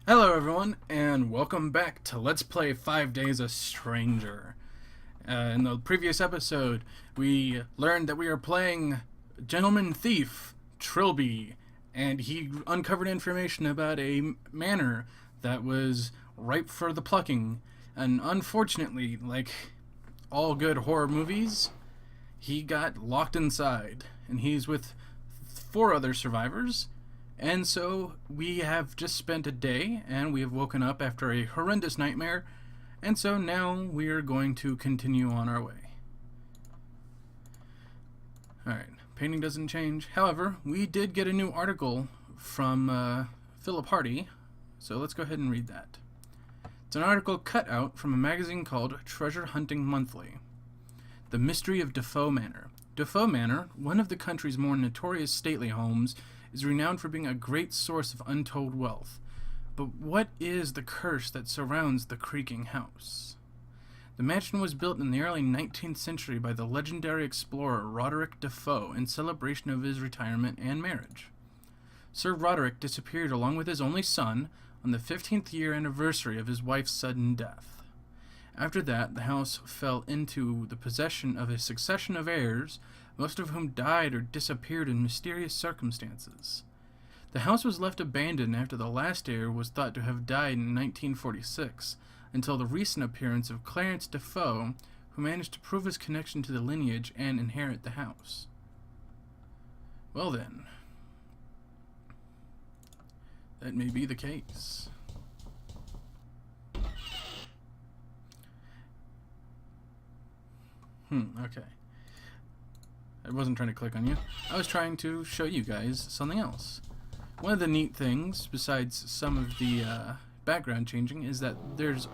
Hello everyone, and welcome back to Let's Play 5 Days a Stranger. In the previous episode, we learned that we are playing Gentleman Thief, Trilby, and he uncovered information about a manor that was ripe for the plucking. And unfortunately, like all good horror movies, he got locked inside, and he's with 4 other survivors. And so we have just spent a day and we have woken up after a horrendous nightmare, and so now we are going to continue on our way. Alright, painting doesn't change. However, we did get a new article from Phillip, so let's go ahead and read that. It's an article cut out from a magazine called Treasure Hunting Monthly. The Mystery of Defoe Manor. Defoe Manor, one of the country's more notorious stately homes, is renowned for being a great source of untold wealth. But what is the curse that surrounds the creaking house? The mansion was built in the early 19th century by the legendary explorer Roderick Defoe in celebration of his retirement and marriage. Sir Roderick disappeared along with his only son on the 15th year anniversary of his wife's sudden death. After that, the house fell into the possession of a succession of heirs, most of whom died or disappeared in mysterious circumstances. The house was left abandoned after the last heir was thought to have died in 1946, until the recent appearance of Clarence Defoe, who managed to prove his connection to the lineage and inherit the house. Well then, that may be the case. Okay. I wasn't trying to click on you. I was trying to show you guys something else. One of the neat things, besides some of the background changing, is that there's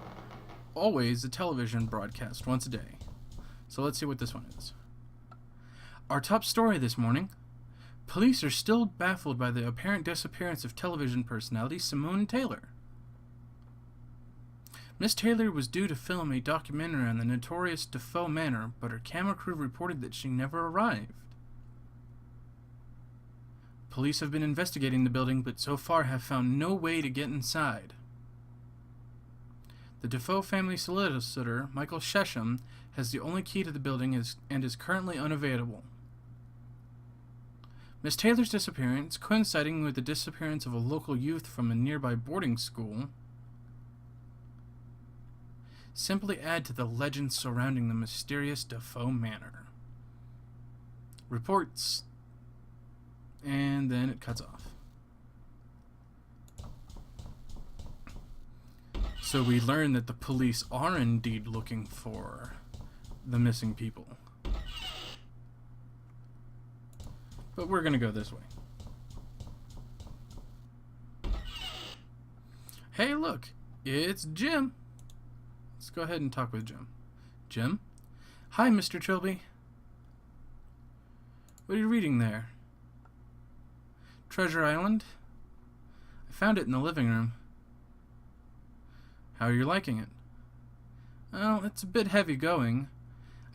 always a television broadcast once a day. So let's see what this one is. Our top story this morning. Police are still baffled by the apparent disappearance of television personality Simone Taylor. Miss Taylor was due to film a documentary on the notorious Defoe Manor, but her camera crew reported that she never arrived. Police have been investigating the building, but so far have found no way to get inside. The Defoe family solicitor, Michael Shesham, has the only key to the building and is currently unavailable. Miss Taylor's disappearance, coinciding with the disappearance of a local youth from a nearby boarding school, simply add to the legend surrounding the mysterious Defoe Manor. Reports, and then it cuts off. So we learn that the police are indeed looking for the missing people. But we're gonna go this way. Hey, look, it's Jim. Let's go ahead and talk with Jim. Jim? Hi, Mr. Trilby. What are you reading there? Treasure Island? I found it in the living room. How are you liking it? Well, it's a bit heavy going.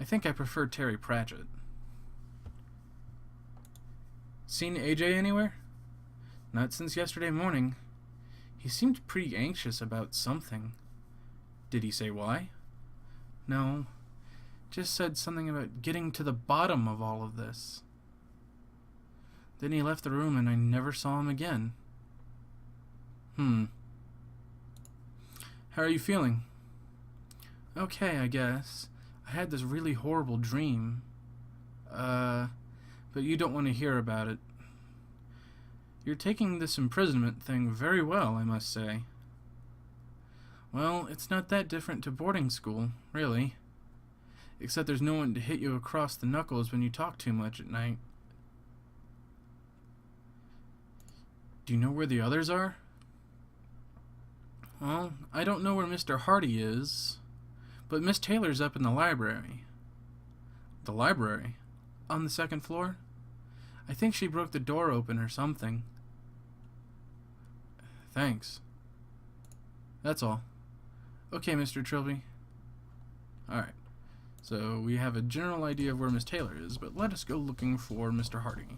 I think I prefer Terry Pratchett. Seen AJ anywhere? Not since yesterday morning. He seemed pretty anxious about something. Did he say why? No. Just said something about getting to the bottom of all of this. Then he left the room and I never saw him again. How are you feeling? Okay, I guess. I had this really horrible dream. But you don't want to hear about it. You're taking this imprisonment thing very well, I must say. Well, it's not that different to boarding school, really. Except there's no one to hit you across the knuckles when you talk too much at night. Do you know where the others are? Well, I don't know where Mr. Hardy is, but Miss Taylor's up in the library. The library? On the 2nd floor? I think she broke the door open or something. Thanks. That's all. Okay, Mr. Trilby. Alright. So we have a general idea of where Miss Taylor is, but let us go looking for Mr. Hardy.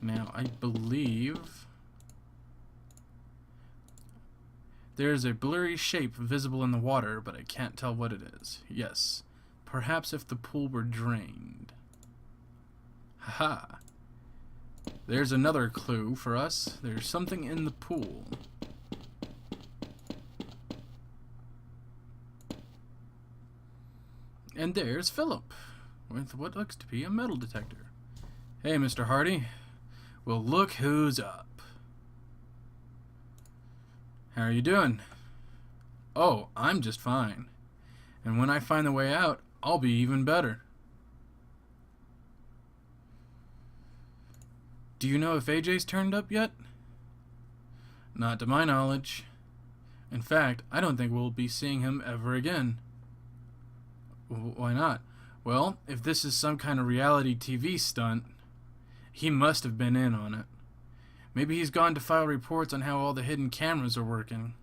Now, I believe there's a blurry shape visible in the water, but I can't tell what it is. Yes, perhaps if the pool were drained. Haha. There's another clue for us. There's something in the pool. And there's Phillip, with what looks to be a metal detector. Hey, Mr. Hardy. Well, look who's up. How are you doing? Oh, I'm just fine. And when I find the way out, I'll be even better. Do you know if AJ's turned up yet? Not to my knowledge. In fact, I don't think we'll be seeing him ever again. Why not? Well, if this is some kind of reality TV stunt, he must have been in on it. Maybe he's gone to file reports on how all the hidden cameras are working.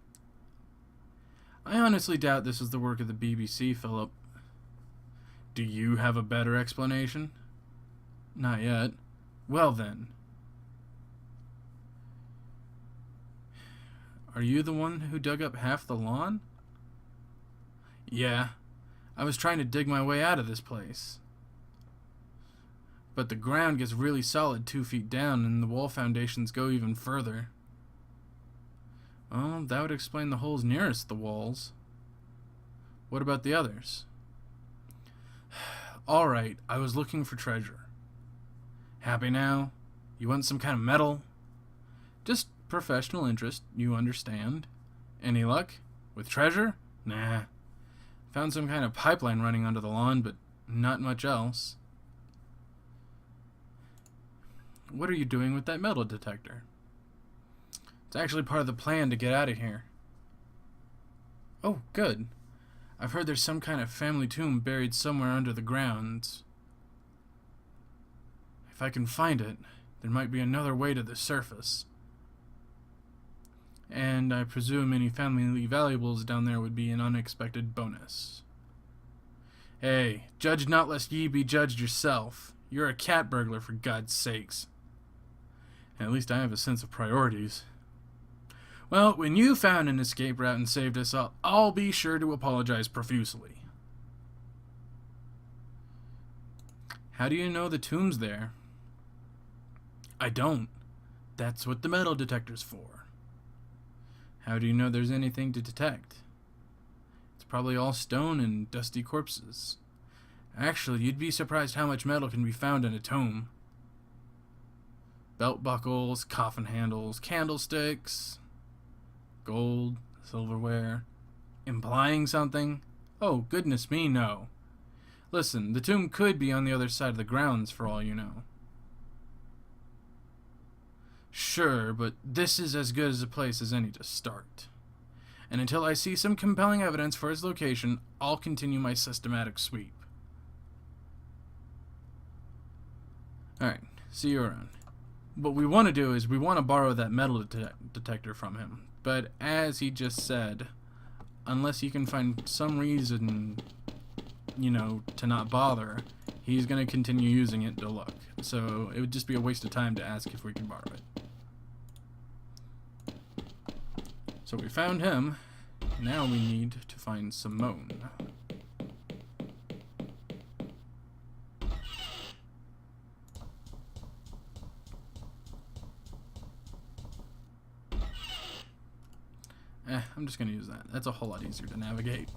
I honestly doubt this is the work of the BBC, Phillip. Do you have a better explanation? Not yet. Well then. Are you the one who dug up half the lawn? Yeah. I was trying to dig my way out of this place. But the ground gets really solid 2 feet down, and the wall foundations go even further. Well, that would explain the holes nearest the walls. What about the others? Alright, I was looking for treasure. Happy now? You want some kind of metal? Just professional interest, you understand. Any luck? With treasure? Nah. Found some kind of pipeline running under the lawn, but not much else. What are you doing with that metal detector? It's actually part of the plan to get out of here. Oh, good. I've heard there's some kind of family tomb buried somewhere under the grounds. If I can find it, there might be another way to the surface. And I presume any family valuables down there would be an unexpected bonus. Hey, judge not lest ye be judged yourself. You're a cat burglar, for God's sakes. At least I have a sense of priorities. Well, when you found an escape route and saved us, I'll be sure to apologize profusely. How do you know the tomb's there? I don't. That's what the metal detector's for. How do you know there's anything to detect? It's probably all stone and dusty corpses. Actually, you'd be surprised how much metal can be found in a tomb. Belt buckles, coffin handles, candlesticks, gold, silverware. Implying something? Oh, goodness me, no. Listen, the tomb could be on the other side of the grounds for all you know. Sure, but this is as good as a place as any to start. And until I see some compelling evidence for its location, I'll continue my systematic sweep. Alright, see you around. What we want to do is we want to borrow that metal detector from him. But as he just said, unless he can find some reason, to not bother, he's going to continue using it to look. So it would just be a waste of time to ask if we can borrow it. So we found him. Now we need to find Simone. I'm just going to use that. That's a whole lot easier to navigate.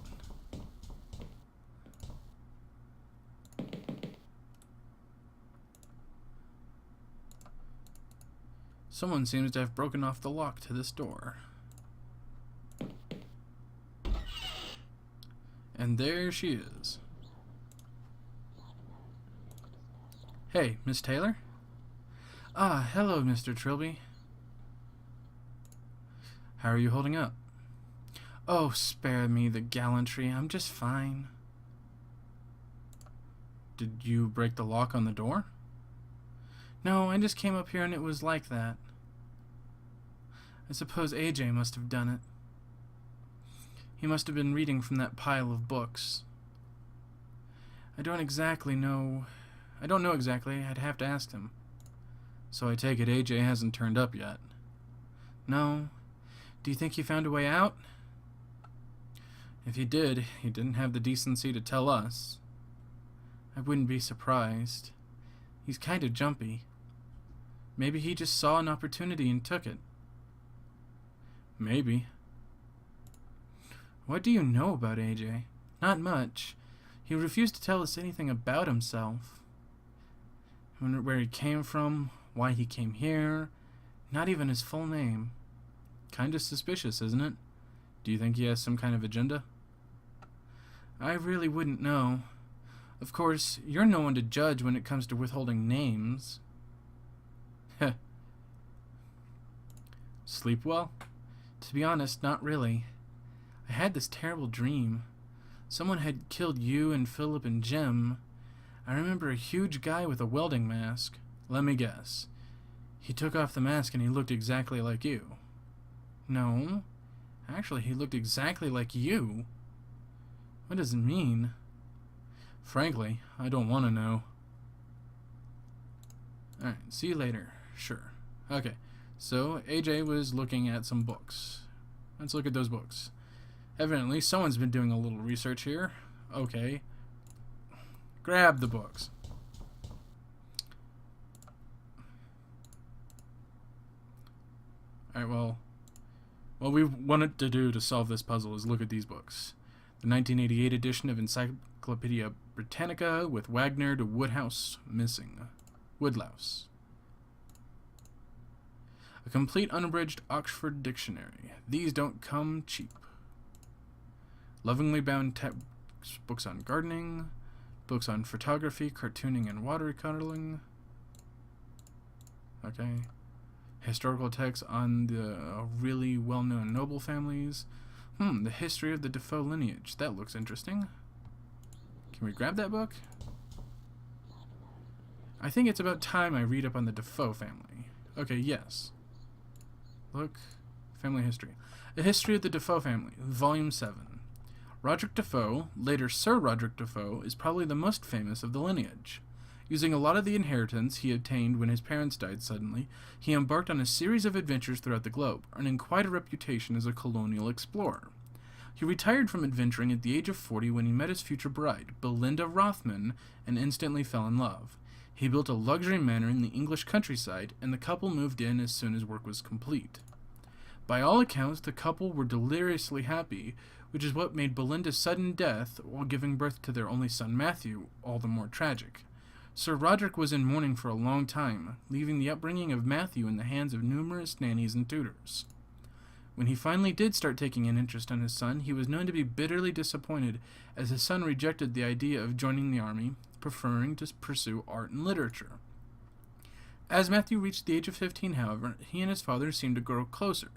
Someone seems to have broken off the lock to this door. And there she is. Hey, Miss Taylor? Ah, hello, Mr. Trilby. How are you holding up? Oh, spare me the gallantry. I'm just fine. Did you break the lock on the door? No, I just came up here and it was like that. I suppose AJ must have done it. He must have been reading from that pile of books. I don't know exactly. I'd have to ask him. So I take it AJ hasn't turned up yet. No. Do you think he found a way out? If he did, he didn't have the decency to tell us. I wouldn't be surprised. He's kind of jumpy. Maybe he just saw an opportunity and took it. Maybe. What do you know about AJ? Not much. He refused to tell us anything about himself. Where he came from, why he came here, not even his full name. Kinda suspicious, isn't it? Do you think he has some kind of agenda? I really wouldn't know. Of course, you're no one to judge when it comes to withholding names. Heh. Sleep well? To be honest, not really. I had this terrible dream. Someone had killed you and Phillip and Jim. I remember a huge guy with a welding mask. Let me guess. He took off the mask and he looked exactly like you. No. Actually, he looked exactly like you. What does it mean? Frankly, I don't want to know. Alright, see you later. Sure. Okay, so AJ was looking at some books. Let's look at those books. Evidently, someone's been doing a little research here. Okay. Grab the books. Alright, well, what we wanted to do to solve this puzzle is look at these books. The 1988 edition of Encyclopedia Britannica with Wagner to Woodhouse missing. Woodlouse. A complete unabridged Oxford Dictionary. These don't come cheap. Lovingly bound textbooks on gardening. Books on photography, cartooning, and watercoloring. Okay. Historical texts on the really well-known noble families. The history of the Defoe lineage. That looks interesting. Can we grab that book? I think it's about time I read up on the Defoe family. Okay, yes. Look. Family history. A History of the Defoe Family, Volume 7. Roderick Defoe, later Sir Roderick Defoe, is probably the most famous of the lineage. Using a lot of the inheritance he obtained when his parents died suddenly, he embarked on a series of adventures throughout the globe, earning quite a reputation as a colonial explorer. He retired from adventuring at the age of 40 when he met his future bride, Belinda Rothman, and instantly fell in love. He built a luxury manor in the English countryside, and the couple moved in as soon as work was complete. By all accounts, the couple were deliriously happy, which is what made Belinda's sudden death while giving birth to their only son Matthew all the more tragic. Sir Roderick was in mourning for a long time, leaving the upbringing of Matthew in the hands of numerous nannies and tutors. When he finally did start taking an interest in his son, he was known to be bitterly disappointed as his son rejected the idea of joining the army, preferring to pursue art and literature. As Matthew reached the age of 15, however, he and his father seemed to grow closer.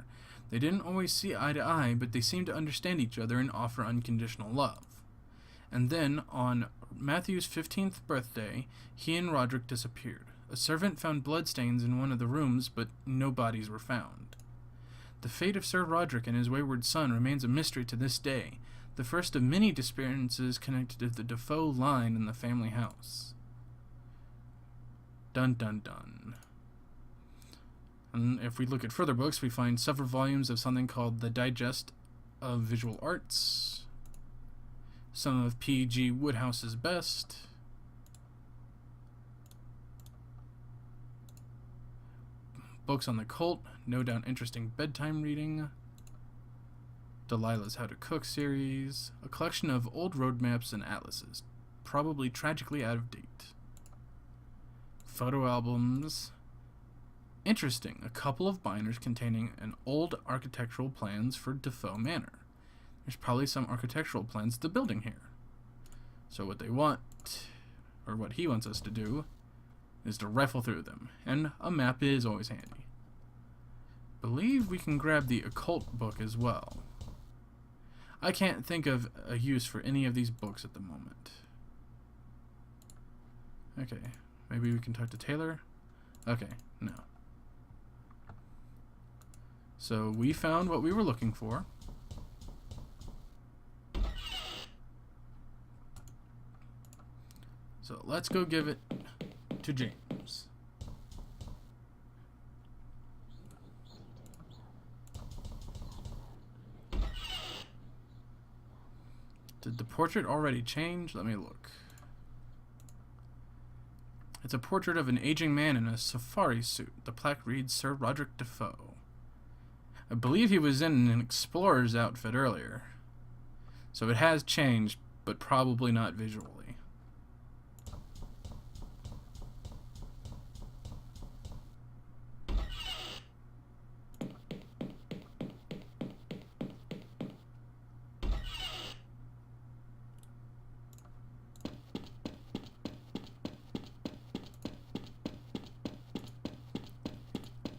They didn't always see eye to eye, but they seemed to understand each other and offer unconditional love. And then, on Matthew's 15th birthday, he and Roderick disappeared. A servant found bloodstains in one of the rooms, but no bodies were found. The fate of Sir Roderick and his wayward son remains a mystery to this day, the first of many disappearances connected to the Defoe line in the family house. Dun dun dun. And if we look at further books, we find several volumes of something called the Digest of Visual Arts, some of P.G. Woodhouse's best, books on the cult, no doubt interesting bedtime reading, Delilah's How to Cook series, a collection of old road maps and atlases, probably tragically out of date, photo albums. Interesting, a couple of binders containing an old architectural plans for Defoe Manor. There's probably some architectural plans to the building here. So what they want, or what he wants us to do, is to rifle through them, and a map is always handy. Believe we can grab the occult book as well. I can't think of a use for any of these books at the moment. Okay, maybe we can talk to Taylor? Okay, no. So we found what we were looking for. So let's go give it to James. Did the portrait already change? Let me look. It's a portrait of an aging man in a safari suit. The plaque reads Sir Roderick Defoe. I believe he was in an explorer's outfit earlier. So it has changed, but probably not visually.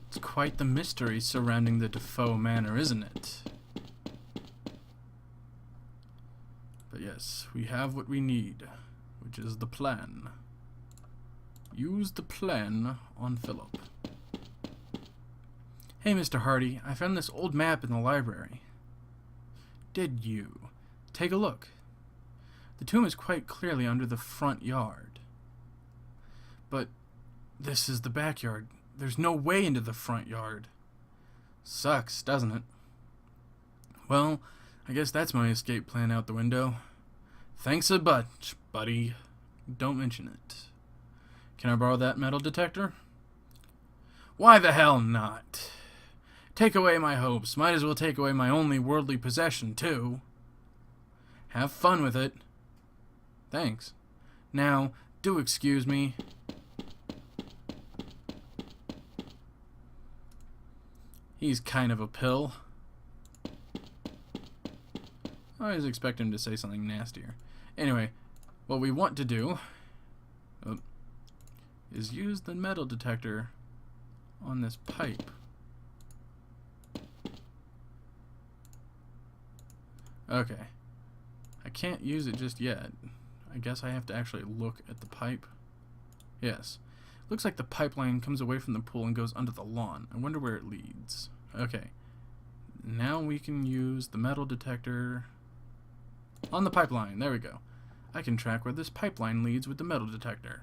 It's quite the mystery surrounding the Defoe manor, isn't it? But yes, we have what we need, which is the plan. Use the plan on Phillip. Hey, Mr. Hardy, I found this old map in the library. Did you? Take a look. The tomb is quite clearly under the front yard. But this is the backyard. There's no way into the front yard. Sucks, doesn't it? Well, I guess that's my escape plan out the window. Thanks a bunch, buddy. Don't mention it. Can I borrow that metal detector? Why the hell not? Take away my hopes. Might as well take away my only worldly possession, too. Have fun with it. Thanks. Now, do excuse me. He's kind of a pill. I always expect him to say something nastier. Anyway, what we want to do is use the metal detector on this pipe. Okay. I can't use it just yet. I guess I have to actually look at the pipe. Yes. Looks like the pipeline comes away from the pool and goes under the lawn. I wonder where it leads. Okay. Now we can use the metal detector on the pipeline. There we go. I can track where this pipeline leads with the metal detector.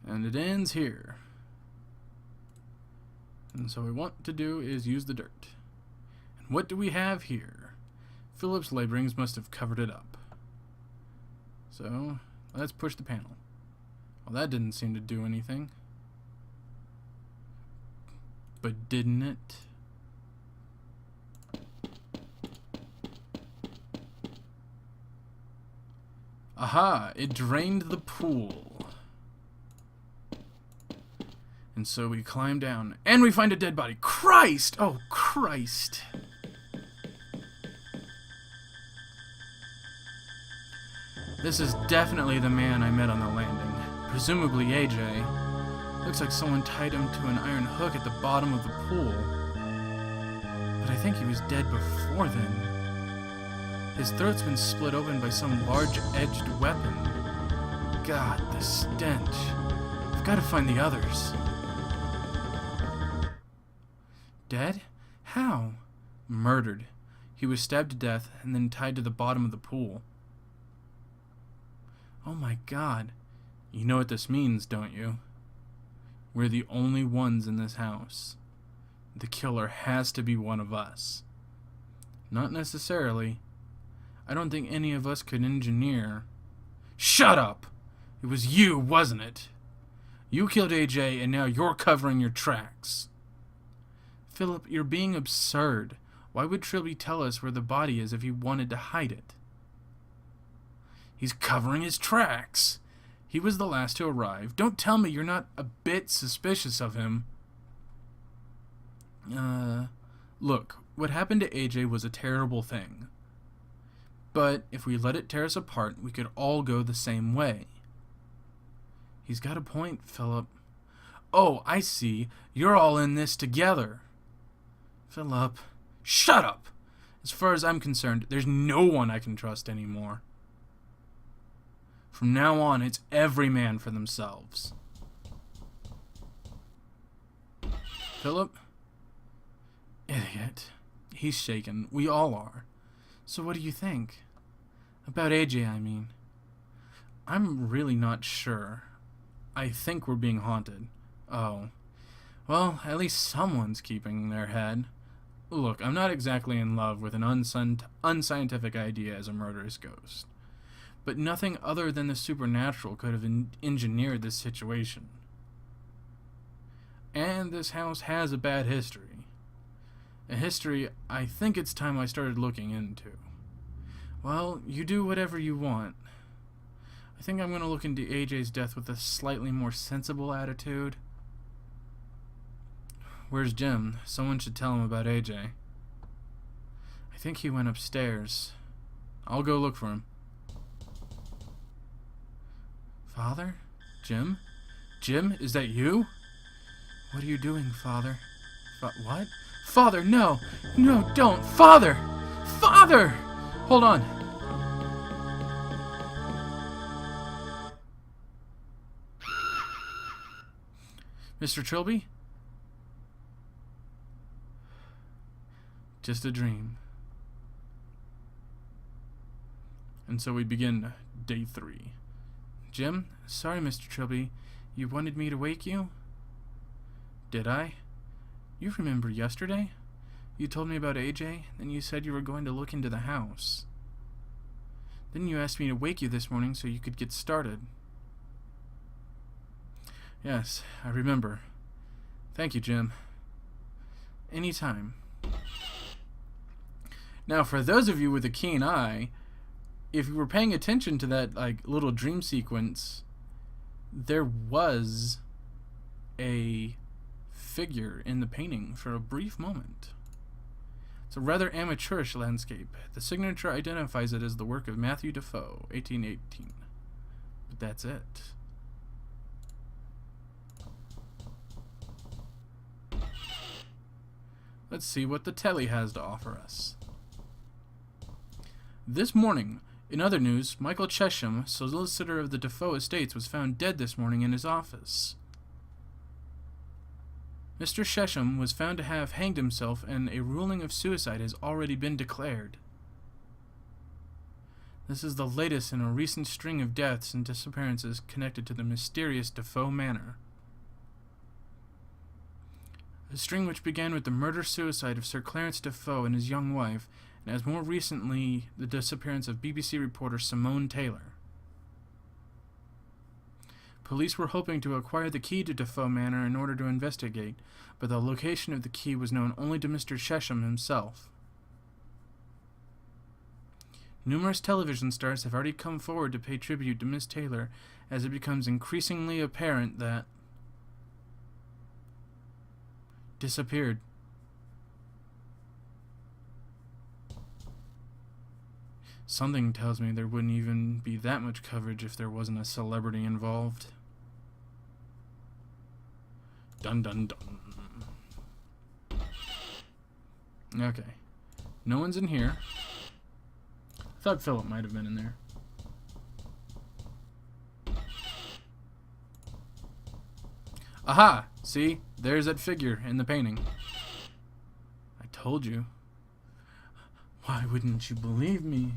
And it ends here. And so what we want to do is use the dirt. And what do we have here? Phillip's laborings must have covered it up. So, let's push the panel. Well, that didn't seem to do anything. But didn't it? Aha! It drained the pool. And so we climb down, and we find a dead body. Christ! Oh, Christ! This is definitely the man I met on the landing. Presumably AJ. Looks like someone tied him to an iron hook at the bottom of the pool. But I think he was dead before then. His throat's been split open by some large-edged weapon. God, the stench. I've got to find the others. Dead? How? Murdered. He was stabbed to death and then tied to the bottom of the pool. Oh my God. You know what this means, don't you? We're the only ones in this house. The killer has to be one of us. Not necessarily. I don't think any of us could engineer. Shut up! It was you, wasn't it? You killed AJ and now you're covering your tracks. Phillip, you're being absurd. Why would Trilby tell us where the body is if he wanted to hide it? He's covering his tracks. He was the last to arrive. Don't tell me you're not a bit suspicious of him. Look, what happened to AJ was a terrible thing. But if we let it tear us apart, we could all go the same way. He's got a point, Phillip. Oh, I see. You're all in this together. Phillip, shut up! As far as I'm concerned, there's no one I can trust anymore. From now on, it's every man for themselves. Phillip? Idiot. He's shaken. We all are. So what do you think? About AJ, I mean. I'm really not sure. I think we're being haunted. Oh. Well, at least someone's keeping their head. Look, I'm not exactly in love with an unscientific idea as a murderous ghost. But nothing other than the supernatural could have engineered this situation. And this house has a bad history. A history I think it's time I started looking into. Well, you do whatever you want. I think I'm going to look into AJ's death with a slightly more sensible attitude. Where's Jim? Someone should tell him about AJ. I think he went upstairs. I'll go look for him. Father? Jim? Jim, is that you? What are you doing, Father? What? Father, no! No, don't! Father! Father! Hold on. Mr. Trilby? Just a dream. And so we begin day 3. Jim, sorry, Mr. Trilby. You wanted me to wake you? Did I? You remember yesterday? You told me about AJ, then you said you were going to look into the house. Then you asked me to wake you this morning so you could get started. Yes, I remember. Thank you, Jim. Anytime. Now, for those of you with a keen eye, if you were paying attention to that little dream sequence, there was a figure in the painting for a brief moment. It's a rather amateurish landscape. The signature identifies it as the work of Matthew Defoe, 1818. But that's it. Let's see what the telly has to offer us. This morning, in other news, Michael Chesham, solicitor of the Defoe estates, was found dead this morning in his office. Mr. Chesham was found to have hanged himself, and a ruling of suicide has already been declared. This is the latest in a recent string of deaths and disappearances connected to the mysterious Defoe manor. A string which began with the murder-suicide of Sir Clarence Defoe and his young wife, and as more recently the disappearance of BBC reporter Simone Taylor. Police were hoping to acquire the key to Defoe Manor in order to investigate, but the location of the key was known only to Mr. Chesham himself. Numerous television stars have already come forward to pay tribute to Miss Taylor, as it becomes increasingly apparent that disappeared. Something tells me there wouldn't even be that much coverage if there wasn't a celebrity involved. Dun dun dun. Okay. No one's in here. I thought Phillip might have been in there. Aha! See? There's that figure in the painting. I told you. Why wouldn't you believe me?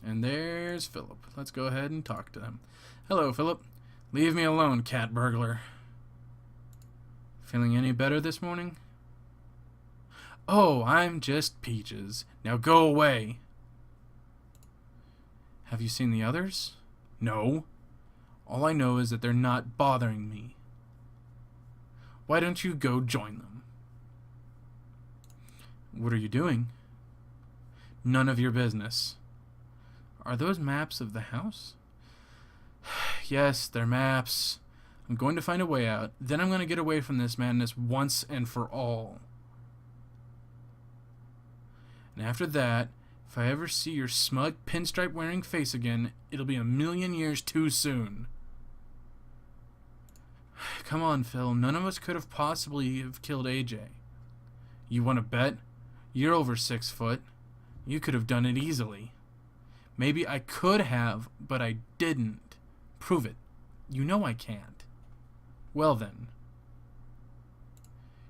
And there's Phillip. Let's go ahead and talk to him. Hello, Phillip. Leave me alone, cat burglar. Feeling any better this morning? Oh, I'm just peaches. Now go away. Have you seen the others? No. All I know is that they're not bothering me. Why don't you go join them? What are you doing? None of your business. Are those maps of the house? Yes, they're maps. I'm going to find a way out. Then I'm going to get away from this madness once and for all. And after that, if I ever see your smug pinstripe-wearing face again, it'll be a million years too soon. Come on, Phil. None of us could have possibly have killed AJ. You want to bet? You're over 6 foot. You could have done it easily. Maybe I could have, but I didn't. Prove it. You know I can't. Well then.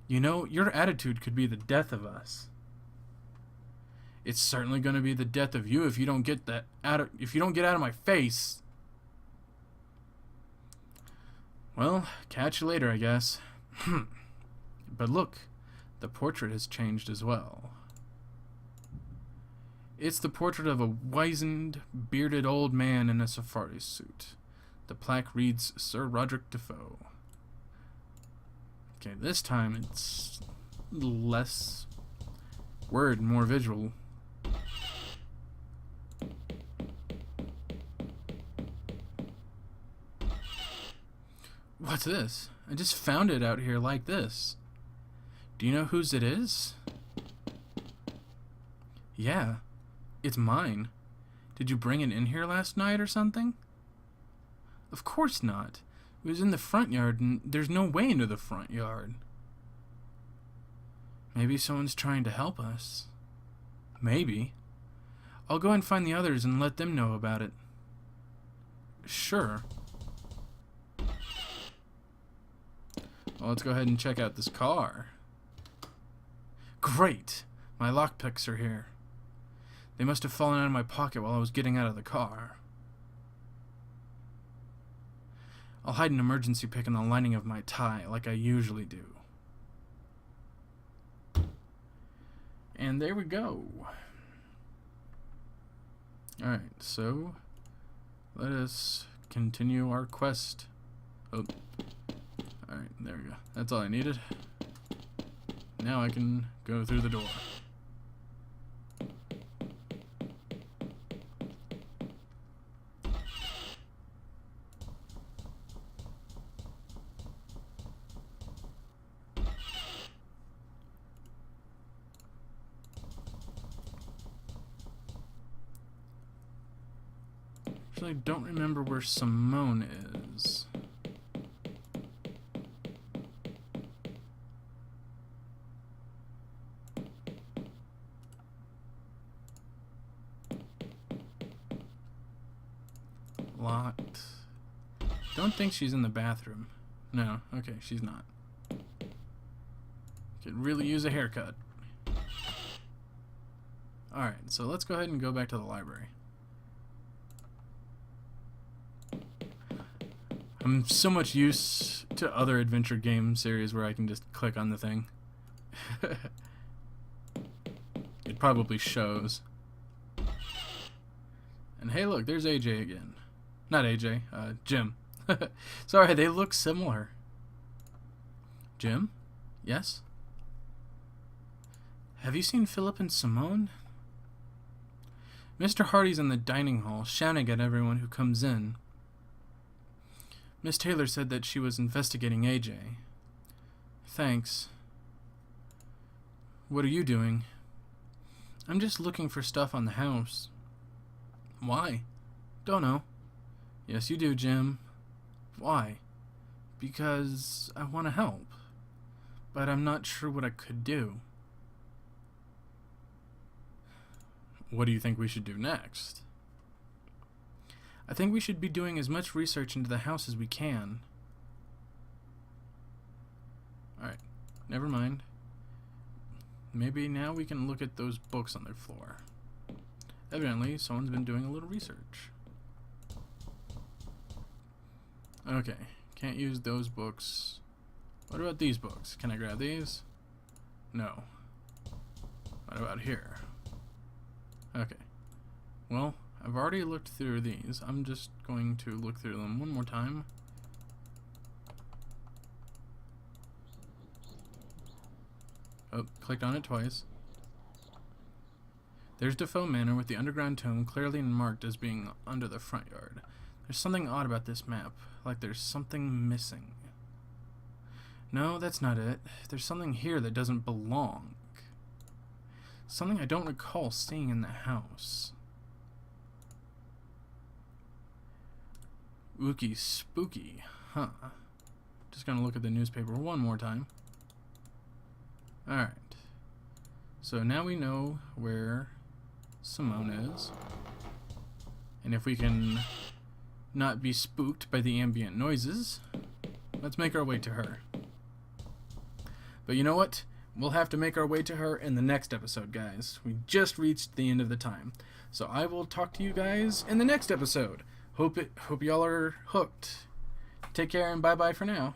You know, your attitude could be the death of us. It's certainly going to be the death of you if you don't get out of my face. Well, catch you later, I guess. But look, the portrait has changed as well. It's the portrait of a wizened, bearded old man in a safari suit. The plaque reads Sir Roderick Defoe. Okay, this time it's less word, more visual. What's this? I just found it out here like this. Do you know whose it is? Yeah, it's mine. Did you bring it in here last night or something? Of course not. It was in the front yard, and there's no way into the front yard. Maybe someone's trying to help us. Maybe. I'll go and find the others and let them know about it. Sure. Well, let's go ahead and check out this car. Great! My lockpicks are here. They must have fallen out of my pocket while I was getting out of the car. I'll hide an emergency pick in the lining of my tie, like I usually do. And there we go. Alright, so let us continue our quest. Oh. Alright, there we go. That's all I needed. Now I can go through the door. Actually, I don't remember where Simone is. Locked. Don't think she's in the bathroom. No, okay, she's not. Could really use a haircut. Alright, so let's go ahead and go back to the library. I'm so much used to other adventure game series where I can just click on the thing. It probably shows. And hey look, there's AJ again. Not AJ, Jim. Sorry, they look similar. Jim? Yes? Have you seen Phillip and Simone? Mr. Hardy's in the dining hall, shouting at everyone who comes in. Miss Taylor said that she was investigating AJ. Thanks. What are you doing? I'm just looking for stuff on the house. Why? Don't know. Yes, you do, Jim. Why? Because I want to help. But I'm not sure what I could do. What do you think we should do next? I think we should be doing as much research into the house as we can. Alright, never mind. Maybe now we can look at those books on their floor. Evidently, someone's been doing a little research. Okay, can't use those books. What about these books? Can I grab these? No. What about here? Okay. Well, I've already looked through these. I'm just going to look through them one more time. Oh, clicked on it twice. There's Defoe Manor with the underground tomb clearly marked as being under the front yard. There's something odd about this map, like there's something missing. No, that's not it. There's something here that doesn't belong. Something I don't recall seeing in the house. Ookie spooky, huh? Just gonna look at the newspaper one more time. Alright. So now we know where Simone is. And if we can not be spooked by the ambient noises, let's make our way to her. But you know what? We'll have to make our way to her in the next episode, guys. We just reached the end of the time. So I will talk to you guys in the next episode. Hope y'all are hooked. Take care and bye-bye for now.